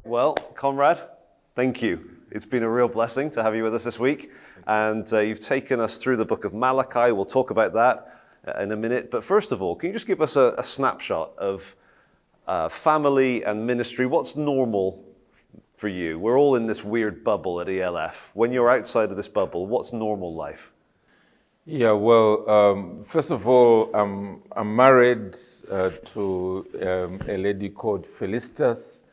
Well, Conrad, thank you. It's been a real blessing to have you with us this week. And you've taken us through the book of Malachi. We'll talk about that in a minute. But first of all, can you just give us a snapshot of family and ministry? What's normal for you? We're all in this weird bubble at ELF. When you're outside of this bubble, what's normal life? Yeah, well, first of all, I'm married to a lady called Felistas.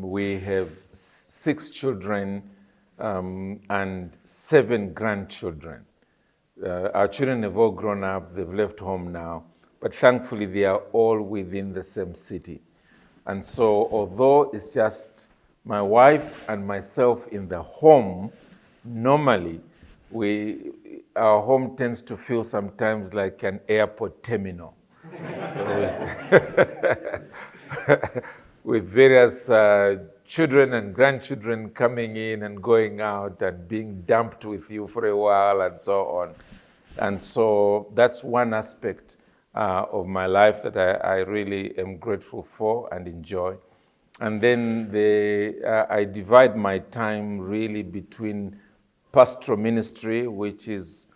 We have 6 children and 7 grandchildren. Our children have all grown up, they've left home now, but thankfully they are all within the same city. And so although it's just my wife and myself in the home, normally our home tends to feel sometimes like an airport terminal with various children and grandchildren coming in and going out and being dumped with you for a while and so on. And so that's one aspect of my life that I really am grateful for and enjoy. And then I divide my time really between pastoral ministry, which is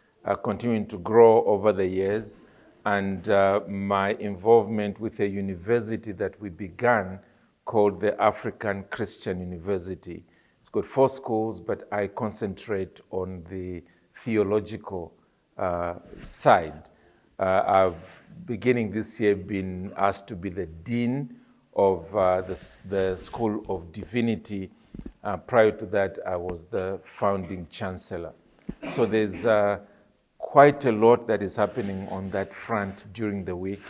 continuing to grow over the years, and my involvement with a university that we began called the African Christian University. It's got 4 schools, but I concentrate on the theological side. I've, beginning this year, been asked to be the dean of the School of Divinity. Prior to that, I was the founding chancellor. So there's quite a lot that is happening on that front during the week,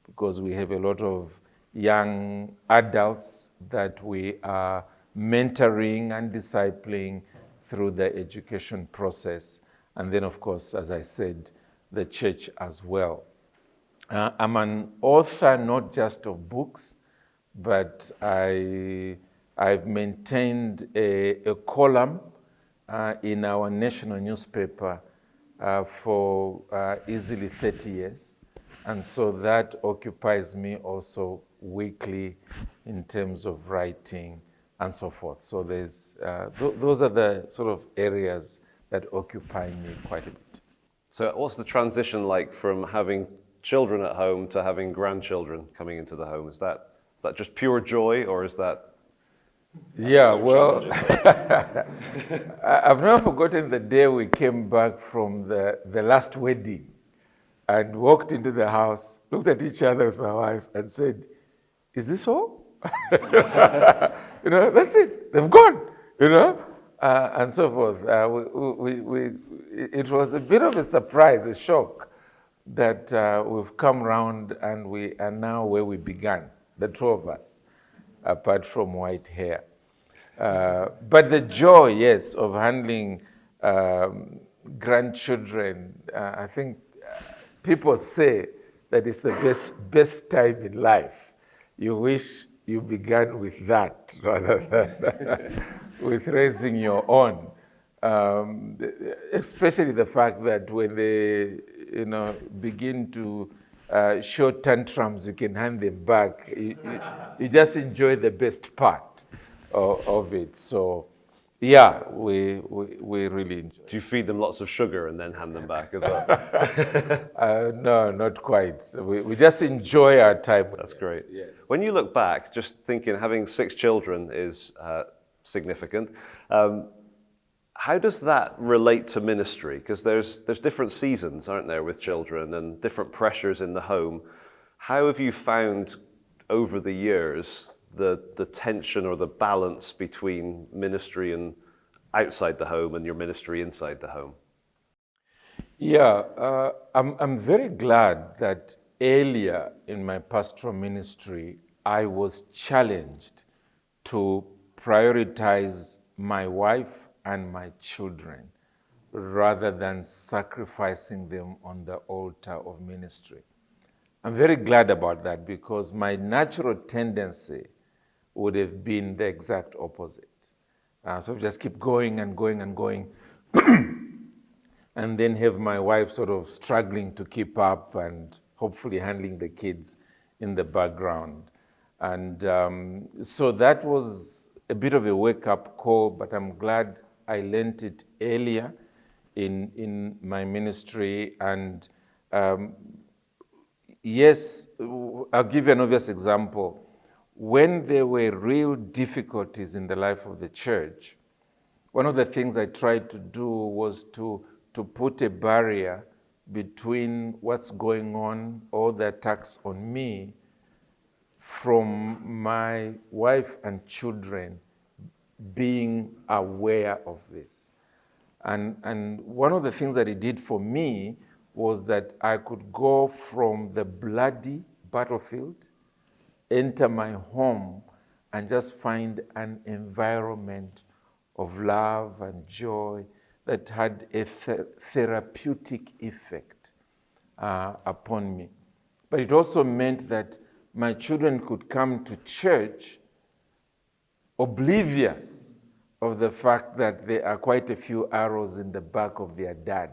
because we have a lot of young adults that we are mentoring and discipling through the education process. And then, of course, as I said, the church as well. I'm an author, not just of books, but I've maintained a column in our national newspaper for easily 30 years. And so that occupies me also weekly in terms of writing and so forth. So there's those are the sort of areas that occupy me quite a bit. So what's the transition like from having children at home to having grandchildren coming into the home? Is that just pure joy, or is that... Yeah, well, I've never forgotten the day we came back from the last wedding and walked into the house, looked at each other with my wife and said, "Is this all?" That's it, they've gone, and so forth. It was a bit of a surprise, a shock, that we've come round and we are now where we began, the 2 of us, apart from white hair. But the joy, yes, of handling grandchildren, I think people say that it's the best time in life. You wish you began with that rather than with raising your own. Especially the fact that when they begin to show tantrums, you can hand them back. You just enjoy the best part of it. So, yeah, we really enjoy. Do you feed them lots of sugar and then hand them back as well? No, not quite. We just enjoy our time. That's great. Yes. When you look back, just thinking having 6 children is significant. How does that relate to ministry? Because there's different seasons, aren't there, with children and different pressures in the home. How have you found over the years the tension or the balance between ministry and outside the home and your ministry inside the home? Yeah, I'm very glad that earlier in my pastoral ministry, I was challenged to prioritize my wife and my children rather than sacrificing them on the altar of ministry. I'm very glad about that, because my natural tendency would have been the exact opposite. So just keep going and going and going and then have my wife sort of struggling to keep up and hopefully handling the kids in the background. And so that was a bit of a wake-up call, but I'm glad I learned it earlier in my ministry. And yes, I'll give you an obvious example. When there were real difficulties in the life of the church, one of the things I tried to do was to put a barrier between what's going on, all the attacks on me, from my wife and children being aware of this. And one of the things that it did for me was that I could go from the bloody battlefield, enter my home, and just find an environment of love and joy that had a therapeutic effect upon me. But it also meant that my children could come to church oblivious of the fact that there are quite a few arrows in the back of their dad,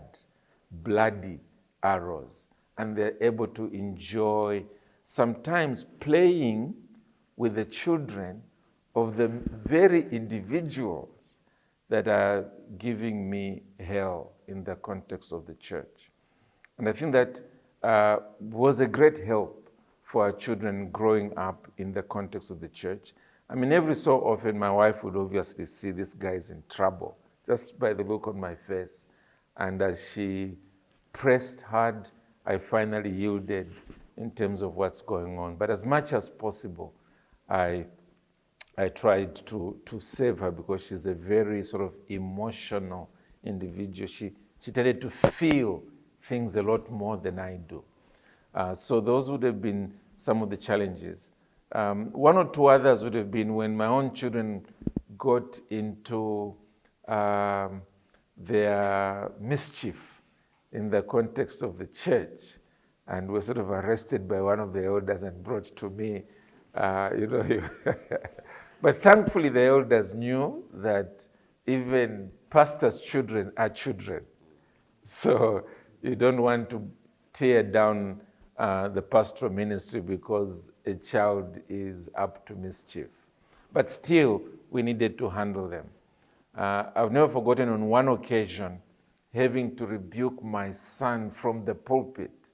bloody arrows, and they're able to enjoy sometimes playing with the children of the very individuals that are giving me hell in the context of the church. And I think that was a great help for our children growing up in the context of the church. I mean, every so often my wife would obviously see this guy's in trouble, just by the look on my face. And as she pressed hard, I finally yielded in terms of what's going on. But as much as possible, I tried to save her, because she's a very sort of emotional individual. She tended to feel things a lot more than I do. So those would have been some of the challenges. One or two others would have been when my own children got into their mischief in the context of the church, and were sort of arrested by one of the elders and brought to me. But thankfully the elders knew that even pastors' children are children. So you don't want to tear down the pastoral ministry because a child is up to mischief. But still, we needed to handle them. I've never forgotten on one occasion having to rebuke my son from the pulpit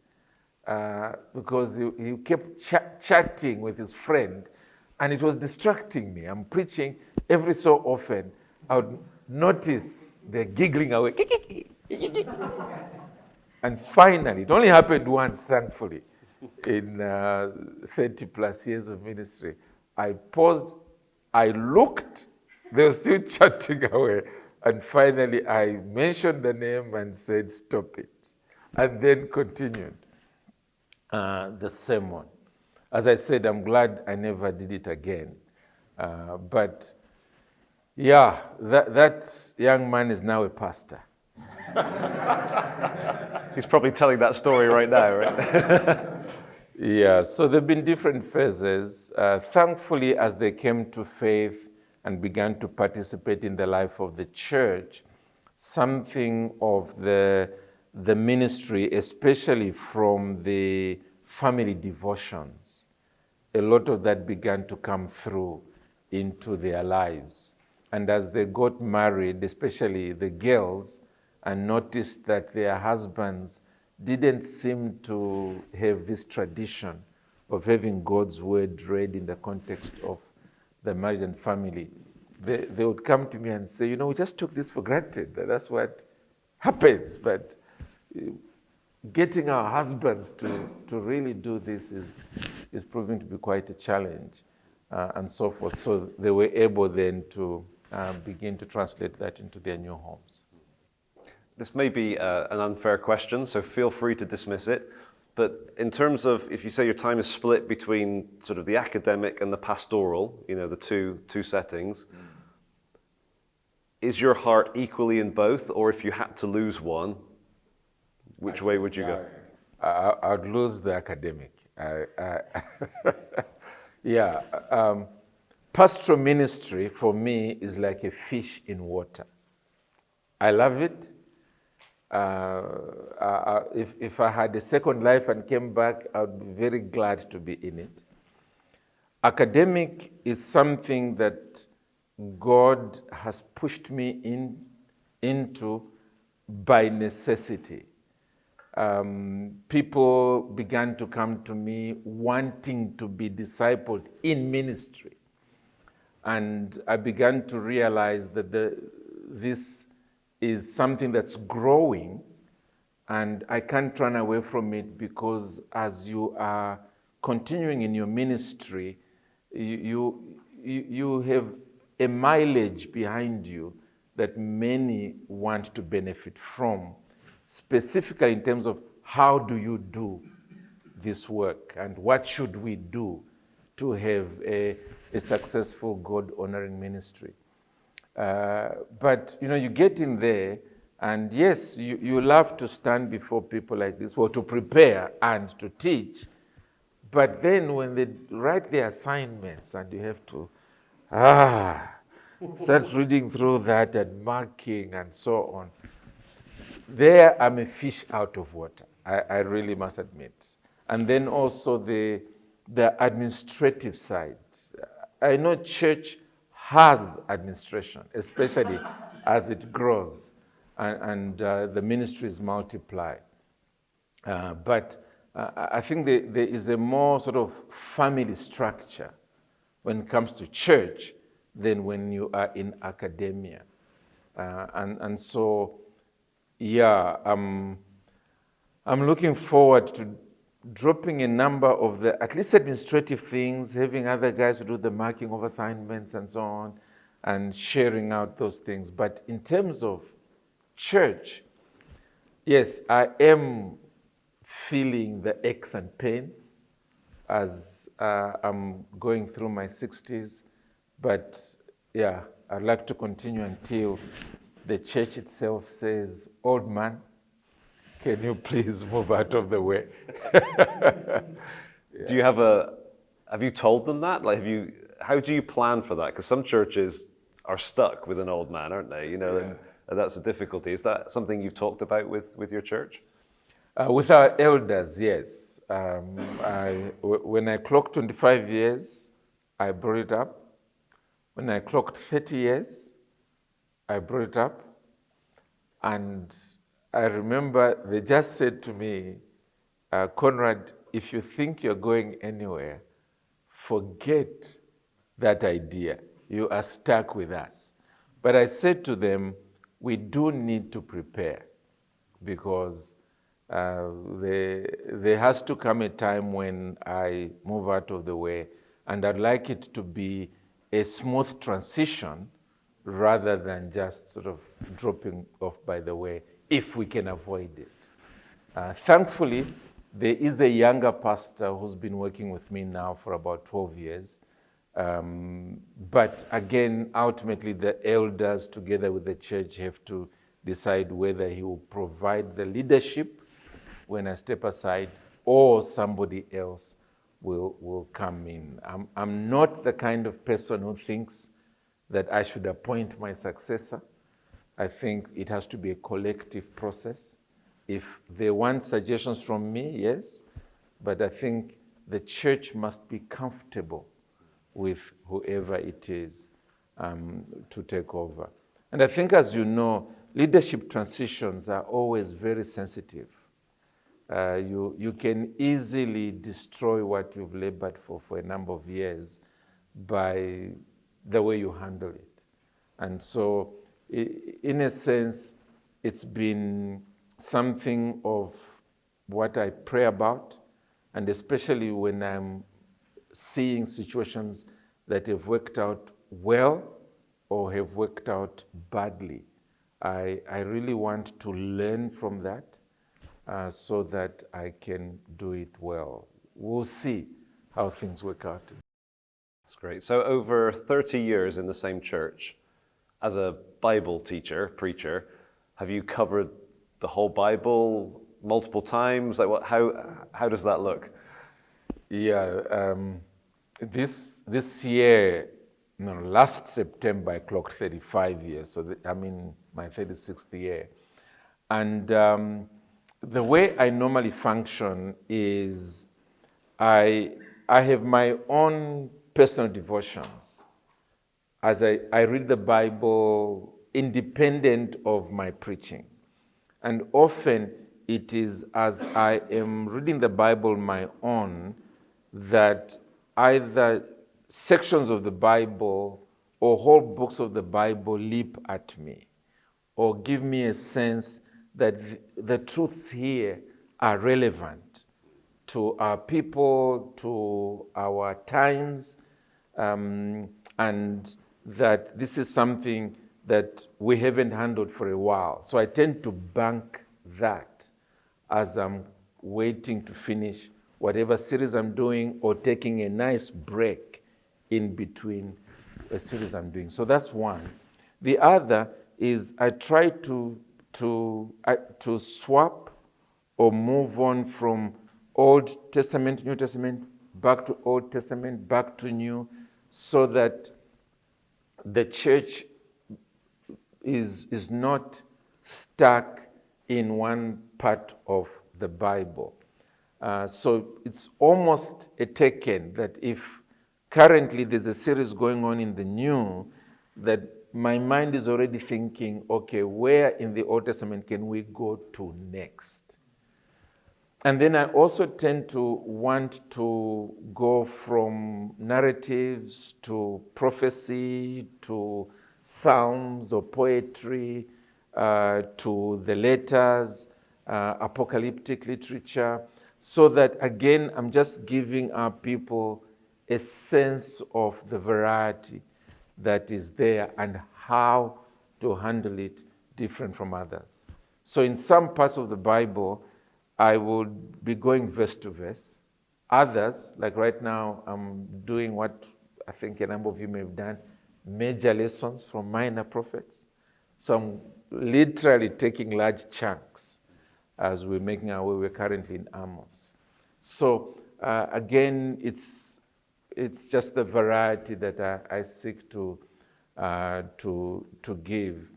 because he kept chatting with his friend, and it was distracting me. I'm preaching. Every so often, I would notice they're giggling away. And finally, it only happened once, thankfully, in 30 plus years of ministry. I paused, I looked, they were still chatting away. And finally, I mentioned the name and said, stop it. And then continued the sermon. As I said, I'm glad I never did it again. But yeah, that young man is now a pastor. He's probably telling that story right now, right? Yeah, so there have been different phases. Thankfully, as they came to faith and began to participate in the life of the church, something of the ministry, especially from the family devotions, a lot of that began to come through into their lives. And as they got married, especially the girls, and noticed that their husbands didn't seem to have this tradition of having God's word read in the context of the marriage and family, they would come to me and say, we just took this for granted. That's what happens. But getting our husbands to really do this is proving to be quite a challenge, and so forth. So they were able then to begin to translate that into their new homes. This may be an unfair question, so feel free to dismiss it. But in terms of, if you say your time is split between sort of the academic and the pastoral, the two settings, is your heart equally in both? Or if you had to lose one, which way would you go? I'd lose the academic. Yeah. Pastoral ministry for me is like a fish in water. I love it. If I had a second life and came back, I would be very glad to be in it. Academic is something that God has pushed me into by necessity. People began to come to me wanting to be discipled in ministry. And I began to realize that this is something that's growing, and I can't run away from it, because as you are continuing in your ministry, you have a mileage behind you that many want to benefit from, specifically in terms of how do you do this work and what should we do to have a successful God-honoring ministry. But you get in there, and yes, you love to stand before people like this, or to prepare and to teach. But then when they write their assignments and you have to start reading through that and marking and so on, there I'm a fish out of water, I really must admit. And then also the administrative side. I know church has administration, especially as it grows and the ministries multiply. But I think there is a more sort of family structure when it comes to church than when you are in academia. And so, yeah, I'm looking forward to dropping a number of the, at least administrative things, having other guys who do the marking of assignments and so on, and sharing out those things. But in terms of church, yes, I am feeling the aches and pains as I'm going through my 60s. But yeah, I'd like to continue until the church itself says, "Old man, can you please move out of the way?" Do you have you told them that? Like, how do you plan for that? Because some churches are stuck with an old man, aren't they? And that's a difficulty. Is that something you've talked about with your church? With our elders, yes. When I clocked 25 years, I brought it up. When I clocked 30 years, I brought it up. And I remember they just said to me, "Conrad, if you think you're going anywhere, forget that idea. You are stuck with us." But I said to them, we do need to prepare, because there has to come a time when I move out of the way, and I'd like it to be a smooth transition rather than just sort of dropping off by the way, if we can avoid it. Thankfully, there is a younger pastor who's been working with me now for about 12 years. But again, ultimately, the elders together with the church have to decide whether he will provide the leadership when I step aside, or somebody else will come in. I'm not the kind of person who thinks that I should appoint my successor. I think it has to be a collective process. If they want suggestions from me, yes, but I think the church must be comfortable with whoever it is to take over. And I think, as you know, leadership transitions are always very sensitive. You can easily destroy what you've labored for a number of years by the way you handle it. And so, in a sense, it's been something of what I pray about, and especially when I'm seeing situations that have worked out well or have worked out badly. I really want to learn from that so that I can do it well. We'll see how things work out. That's great. So over 30 years in the same church, as a Bible teacher, preacher, have you covered the whole Bible multiple times? Like, how does that look? Yeah, this year, last September, I clocked 35 years. So I'm in my 36th year. And the way I normally function is I have my own personal devotions. as I read the Bible independent of my preaching. And often it is as I am reading the Bible my own that either sections of the Bible or whole books of the Bible leap at me or give me a sense that the truths here are relevant to our people, to our times, and that this is something that we haven't handled for a while. So I tend to bank that as I'm waiting to finish whatever series I'm doing or taking a nice break in between a series I'm doing. So that's one. The other is I try to swap or move on from Old Testament, New Testament, back to Old Testament, back to New, so that the church is not stuck in one part of the Bible. So it's almost a taken that if currently there's a series going on in the New, that my mind is already thinking, okay, where in the Old Testament can we go to next? And then I also tend to want to go from narratives to prophecy to psalms or poetry to the letters, apocalyptic literature, so that again, I'm just giving our people a sense of the variety that is there and how to handle it different from others. So in some parts of the Bible, I would be going verse to verse. Others, like right now, I'm doing what I think a number of you may have done, major lessons from minor prophets. So I'm literally taking large chunks as we're making our way. We're currently in Amos. So again, it's just the variety that I seek to give.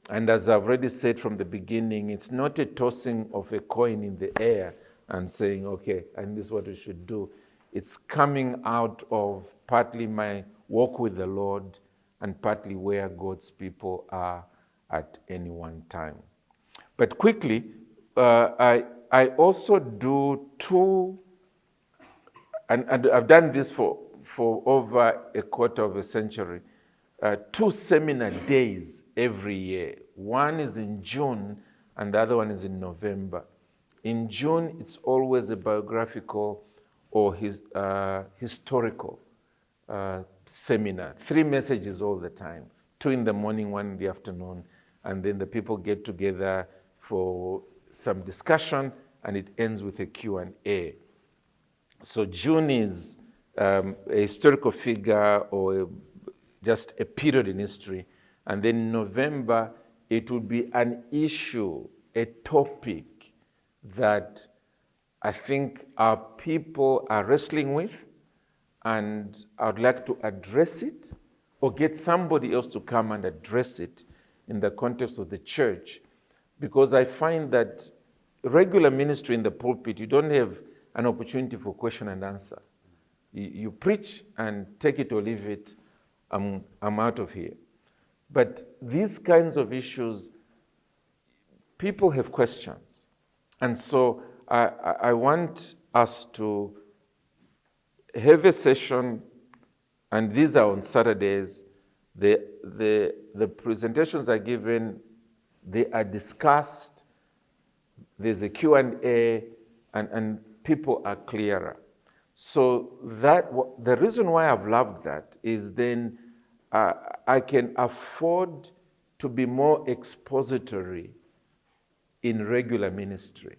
And as I've already said from the beginning, it's not a tossing of a coin in the air and saying, okay, and this is what we should do. It's coming out of partly my walk with the Lord and partly where God's people are at any one time. But quickly, I also do two, and I've done this for over a quarter of a century, 2 seminar days every year. One is in June and the other one is in November. In June, it's always a biographical or historical seminar. 3 messages all the time, 2 in the morning, 1 in the afternoon, and then the people get together for some discussion and it ends with a Q&A. So June is a historical figure or just a period in history. And then in November, it will be an issue, a topic that I think our people are wrestling with, and I'd like to address it or get somebody else to come and address it in the context of the church, because I find that regular ministry in the pulpit, you don't have an opportunity for question and answer. You preach and take it or leave it, I'm out of here. But these kinds of issues, people have questions. And so I want us to have a session, and these are on Saturdays. The presentations are given, they are discussed, there's a Q&A, and people are clearer. So the reason why I've loved that is then I can afford to be more expository in regular ministry,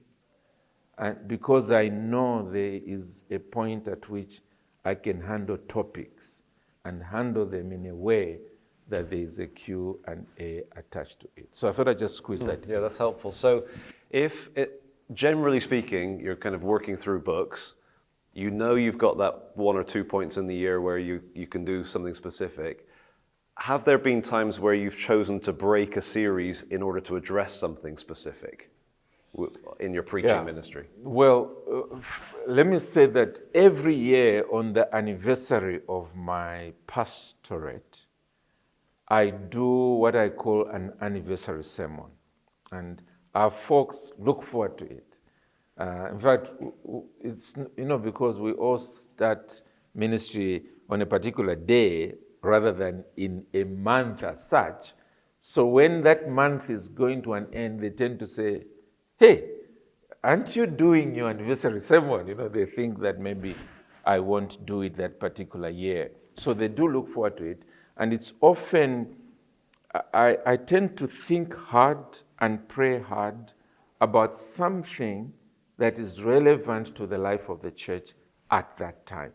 because I know there is a point at which I can handle topics and handle them in a way that there is a Q&A attached to it. So I thought I'd just squeeze that in. Yeah, that's helpful. So generally speaking, you're kind of working through books, you know you've got that 1 or 2 points in the year where you can do something specific. Have there been times where you've chosen to break a series in order to address something specific in your preaching ministry? Well, let me say that every year on the anniversary of my pastorate, I do what I call an anniversary sermon. And our folks look forward to it. In fact, it's, because we all start ministry on a particular day rather than in a month as such. So when that month is going to an end, they tend to say, hey, aren't you doing your anniversary sermon? They think that maybe I won't do it that particular year. So they do look forward to it. And it's often, I tend to think hard and pray hard about something that is relevant to the life of the church at that time.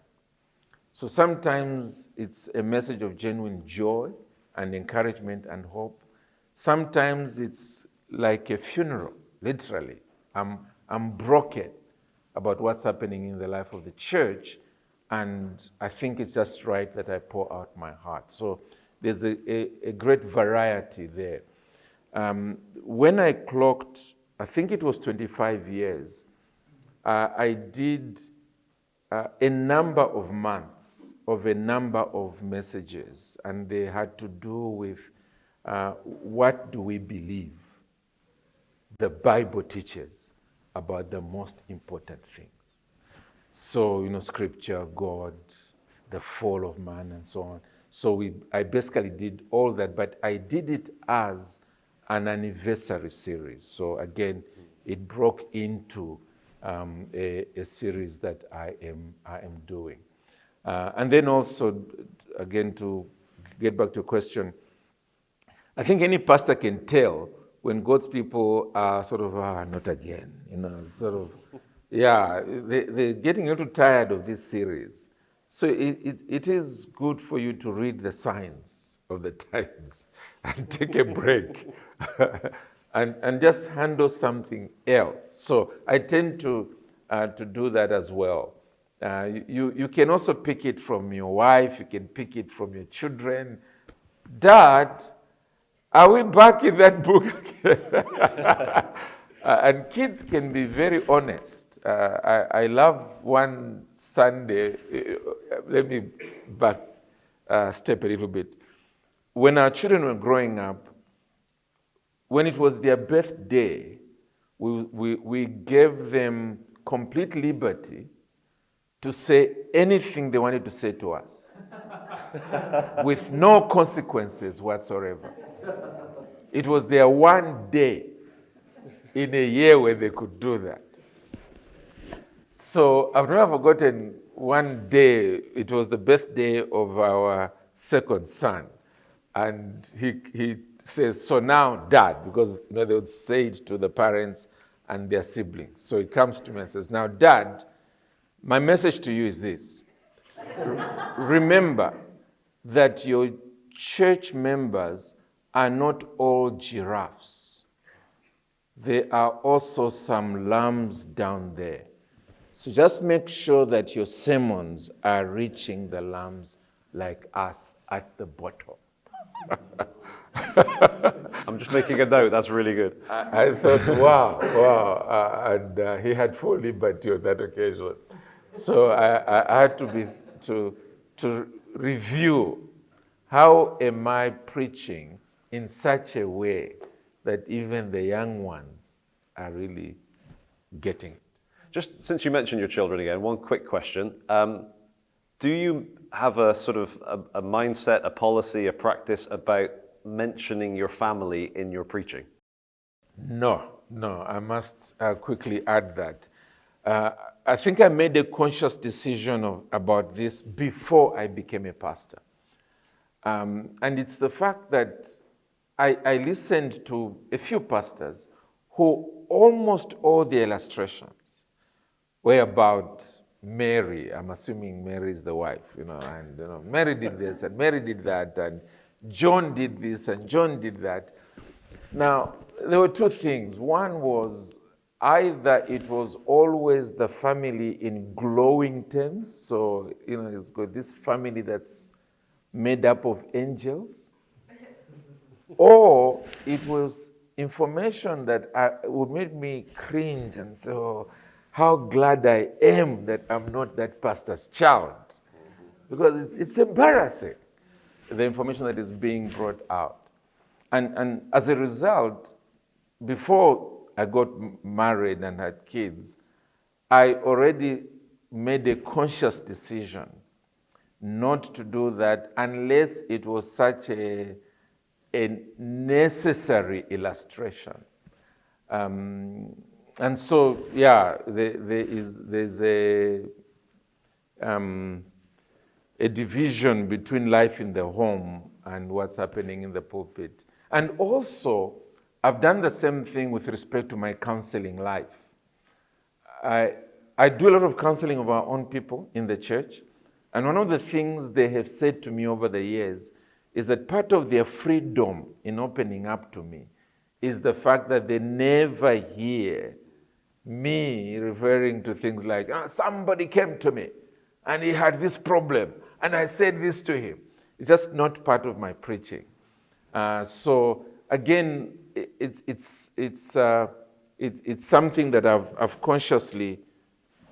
So sometimes it's a message of genuine joy and encouragement and hope. Sometimes it's like a funeral, literally. I'm broken about what's happening in the life of the church, and I think it's just right that I pour out my heart. So there's a great variety there. When I clocked, I think it was 25 years, I did a number of months of a number of messages, and they had to do with what do we believe the Bible teaches about the most important things. So, scripture, God, the fall of man, and so on. So I basically did all that, but I did it as an anniversary series. So again, it broke into a series that I am doing. And then also, again, to get back to your question, I think any pastor can tell when God's people are sort of, not again, they're getting a little tired of this series. So it is good for you to read the signs of the times and take a break and just handle something else. So I tend to do that as well. You can also pick it from your wife, you can pick it from your children. Dad, are we back in that book again? And kids can be very honest. I love one Sunday, let me back step a little bit. When our children were growing up, when it was their birthday, we gave them complete liberty to say anything they wanted to say to us with no consequences whatsoever. It was their one day in a year where they could do that. So I've never forgotten one day, it was the birthday of our second son. And he says, so now, Dad, because they would say it to the parents and their siblings. So he comes to me and says, now, Dad, my message to you is this. Remember that your church members are not all giraffes. There are also some lambs down there. So just make sure that your sermons are reaching the lambs like us at the bottom. I'm just making a note. That's really good. I thought, wow. And he had full liberty on that occasion. So I had to review, how am I preaching in such a way that even the young ones are really getting it. Just since you mentioned your children again, one quick question. Do you have a sort of a mindset, a policy, a practice about mentioning your family in your preaching? No, I must quickly add that. I think I made a conscious decision about this before I became a pastor. And it's the fact that I listened to a few pastors who almost all the illustrations were about Mary. I'm assuming Mary is the wife, and Mary did this and Mary did that, and John did this and John did that. Now, there were two things. One was either it was always the family in glowing terms, so it's got this family that's made up of angels, or it was information that would make me cringe and say, oh, how glad I am that I'm not that pastor's child. Because it's embarrassing. the information that is being brought out. And as a result, before I got married and had kids, I already made a conscious decision not to do that unless it was such a necessary illustration. And so, yeah, there's a division between life in the home and what's happening in the pulpit. And also, I've done the same thing with respect to my counseling life. I do a lot of counseling of our own people in the church. And one of the things they have said to me over the years is that part of their freedom in opening up to me is the fact that they never hear me referring to things like, somebody came to me and he had this problem and I said this to him. It's just not part of my preaching. So again, it's something that I've consciously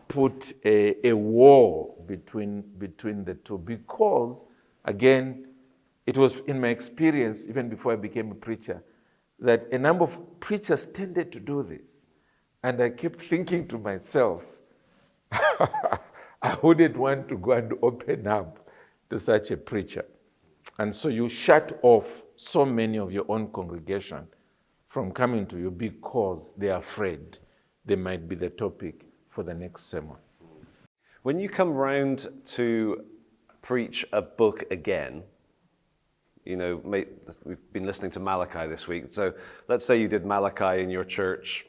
put a wall between the two, because again, it was in my experience, even before I became a preacher, that a number of preachers tended to do this. And I kept thinking to myself, I wouldn't want to go and open up to such a preacher. And so you shut off so many of your own congregation from coming to you because they're afraid they might be the topic for the next sermon. When you come round to preach a book again, you know, we've been listening to Malachi this week. So let's say you did Malachi in your church,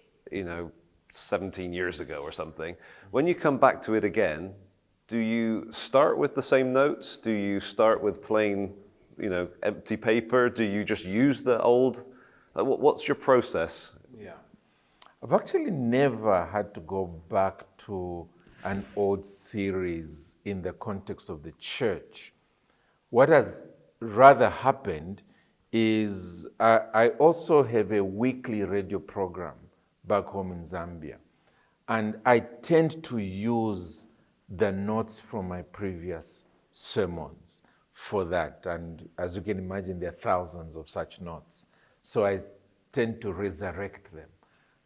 17 years ago or something. When you come back to it again, do you start with the same notes? Do you start with plain, empty paper? Do you just use the old? What's your process? Yeah. I've actually never had to go back to an old series in the context of the church. What has rather happened is I also have a weekly radio program back home in Zambia. And I tend to use the notes from my previous sermons for that. And as you can imagine, there are thousands of such notes. So I tend to resurrect them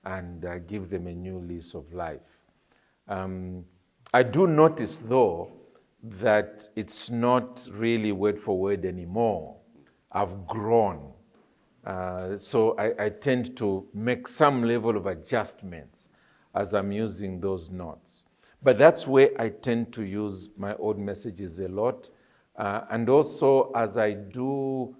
and give them a new lease of life. I do notice, though, that it's not really word for word anymore. I've grown. So I tend to make some level of adjustments as I'm using those notes. But that's where I tend to use my old messages a lot. And also as I do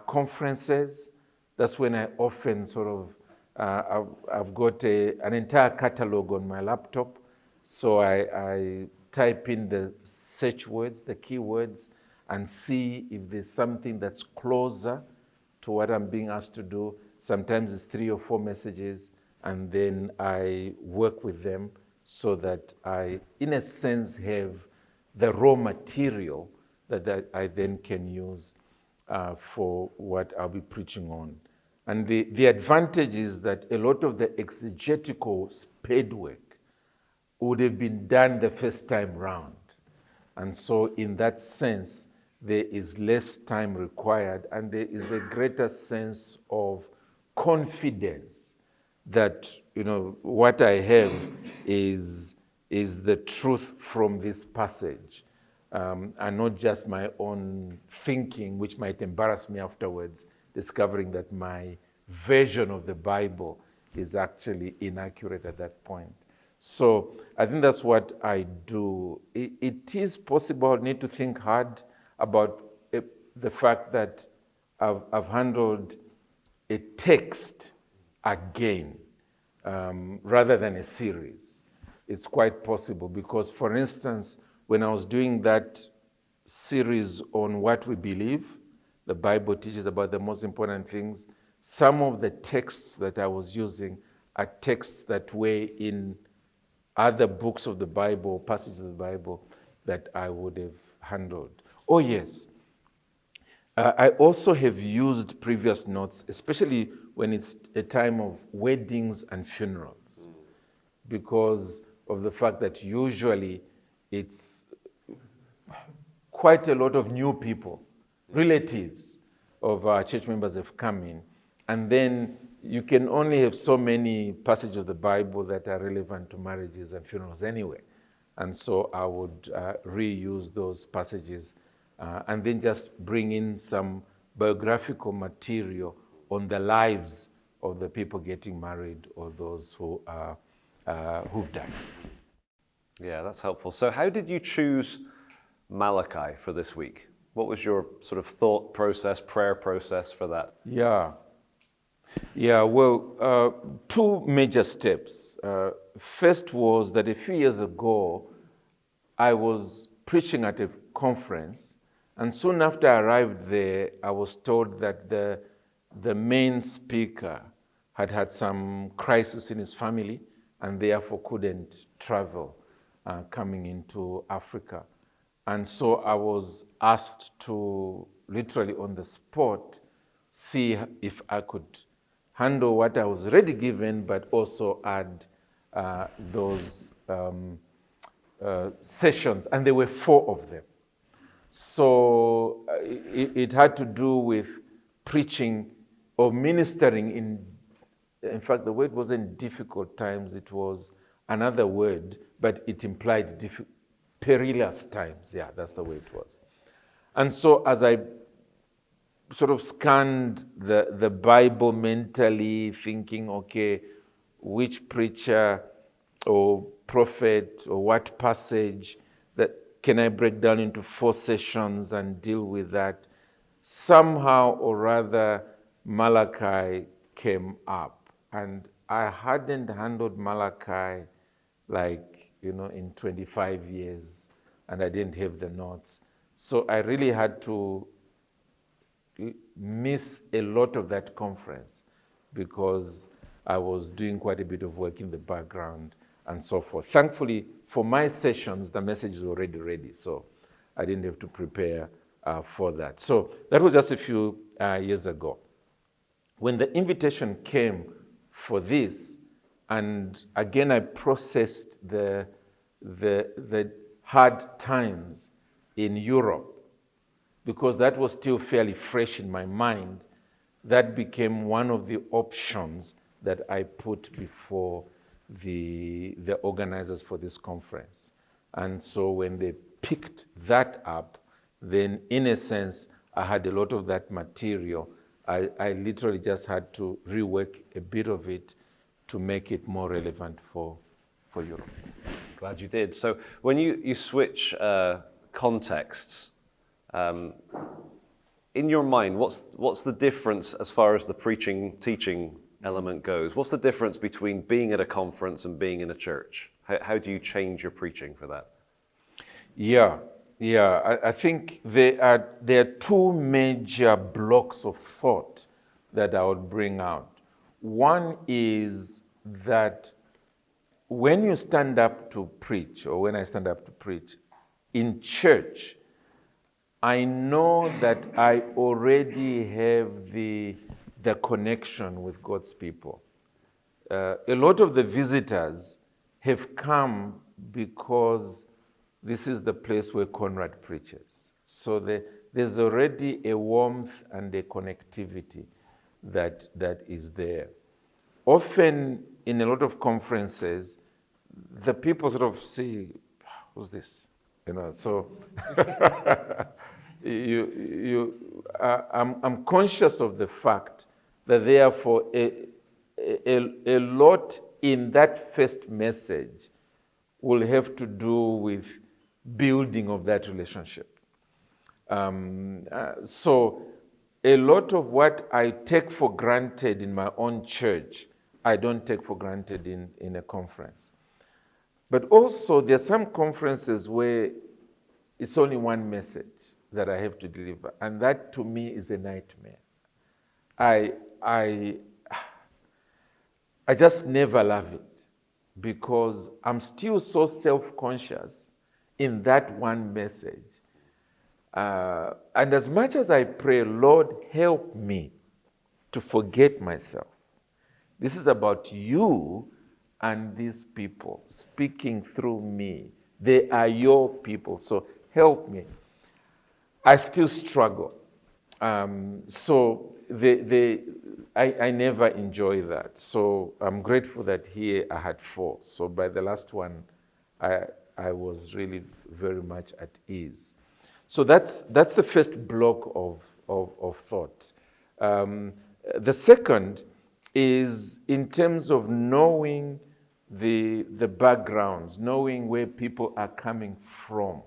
conferences, that's when I often sort of, I've got an entire catalog on my laptop. So I type in the search words, the keywords, and see if there's something that's closer to what I'm being asked to do. Sometimes it's 3 or 4 messages, and then I work with them so that I, in a sense, have the raw material that I then can use for what I'll be preaching on. And the advantage is that a lot of the exegetical spade work would have been done the first time round. And so in that sense, there is less time required, and there is a greater sense of confidence that, what I have is the truth from this passage, and not just my own thinking, which might embarrass me afterwards, discovering that my version of the Bible is actually inaccurate at that point. So I think that's what I do. It is possible, I need to think hard about the fact that I've handled a text again rather than a series. It's quite possible because, for instance, when I was doing that series on what we believe, the Bible teaches about the most important things, some of the texts that I was using are texts that were in other books of the Bible, passages of the Bible that I would have handled. Oh yes, I also have used previous notes, especially when it's a time of weddings and funerals, because of the fact that usually it's quite a lot of new people relatives of our church members have come in. And then you can only have so many passages of the Bible that are relevant to marriages and funerals anyway. And so I would reuse those passages and then just bring in some biographical material on the lives of the people getting married or those who are, who've died. Yeah, that's helpful. So how did you choose Malachi for this week? What was your sort of thought process, prayer process for that? Well, two major steps. First was that a few years ago, I was preaching at a conference, and soon after I arrived there, I was told that the main speaker had had some crisis in his family and therefore couldn't travel coming into Africa. And so I was asked to, literally on the spot, see if I could handle what I was already given, but also add those sessions, and there were 4 of them. So it had to do with preaching or ministering in fact, the word wasn't difficult times, it was another word, but it implied perilous times. Yeah, that's the way it was. And so as I sort of scanned the Bible mentally, thinking, okay, which preacher or prophet or what passage that can I break down into 4 sessions and deal with that? Somehow or rather, Malachi came up. And I hadn't handled Malachi in 25 years, and I didn't have the notes. So I really had to miss a lot of that conference because I was doing quite a bit of work in the background and so forth. Thankfully, for my sessions, the message is already ready, so I didn't have to prepare for that. So that was just a few years ago. When the invitation came for this, and again I processed the hard times in Europe, because that was still fairly fresh in my mind, that became one of the options that I put before the organizers for this conference. And so when they picked that up, then in a sense, I had a lot of that material. I literally just had to rework a bit of it to make it more relevant for Europe. Glad you did. So when you switch contexts, in your mind, what's the difference as far as the preaching, teaching element goes? What's the difference between being at a conference and being in a church? How do you change your preaching for that? I think there are 2 major blocks of thought that I would bring out. One is that when you stand up to preach, or when I stand up to preach in church, I know that I already have the connection with God's people. A lot of the visitors have come because this is the place where Conrad preaches. So there's already a warmth and a connectivity that is there. Often in a lot of conferences, the people sort of say, who's this? So I'm conscious of the fact that therefore a lot in that first message will have to do with building of that relationship. So a lot of what I take for granted in my own church, I don't take for granted in a conference. But also there are some conferences where it's only one message that I have to deliver, and that to me is a nightmare. I just never love it because I'm still so self-conscious in that one message. And as much as I pray, Lord, help me to forget myself. This is about you and these people speaking through me. They are your people, so help me. I still struggle So I never enjoy that. So I'm grateful that here I had 4. So by the last one, I was really very much at ease. So that's the first block of thought. The second is in terms of knowing the backgrounds, knowing where people are coming from.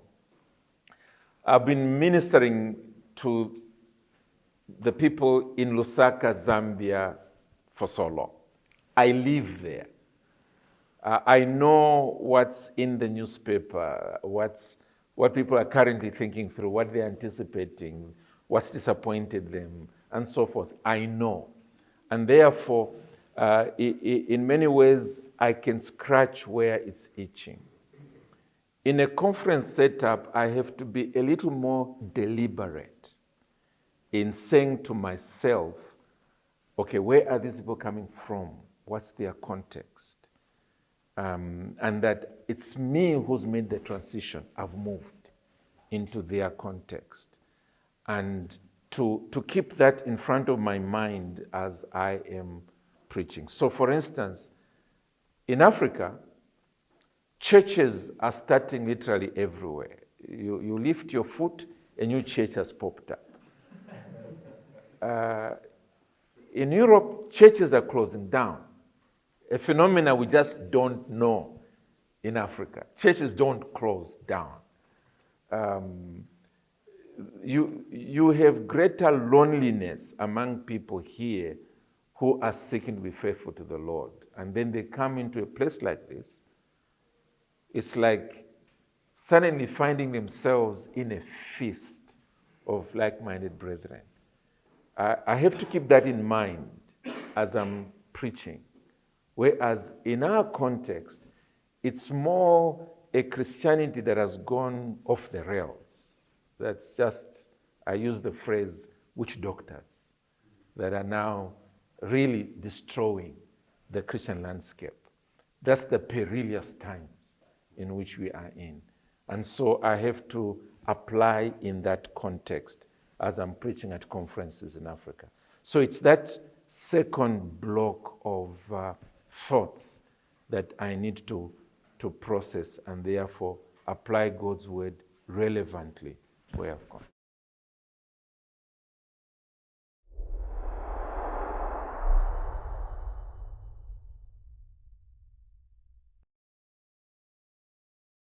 I've been ministering to the people in Lusaka, Zambia, for so long. I live there. I know what's in the newspaper, what people are currently thinking through, what they're anticipating, what's disappointed them, and so forth. I know. And therefore, in many ways, I can scratch where it's itching. In a conference setup, I have to be a little more deliberate in saying to myself, okay, where are these people coming from? What's their context? And that it's me who's made the transition. I've moved into their context. And to keep that in front of my mind as I am preaching. So for instance, in Africa, churches are starting literally everywhere. You lift your foot, a new church has popped up. In Europe, churches are closing down. A phenomena we just don't know in Africa. Churches don't close down. You have greater loneliness among people here who are seeking to be faithful to the Lord. And then they come into a place like this. It's like suddenly finding themselves in a feast of like-minded brethren. I have to keep that in mind as I'm preaching. Whereas in our context, it's more a Christianity that has gone off the rails. That's just, I use the phrase, witch doctors, that are now really destroying the Christian landscape. That's the perilous times in which we are in. And so I have to apply in that context as I'm preaching at conferences in Africa. So it's that second block of thoughts that I need to process and therefore apply God's word relevantly where I've gone.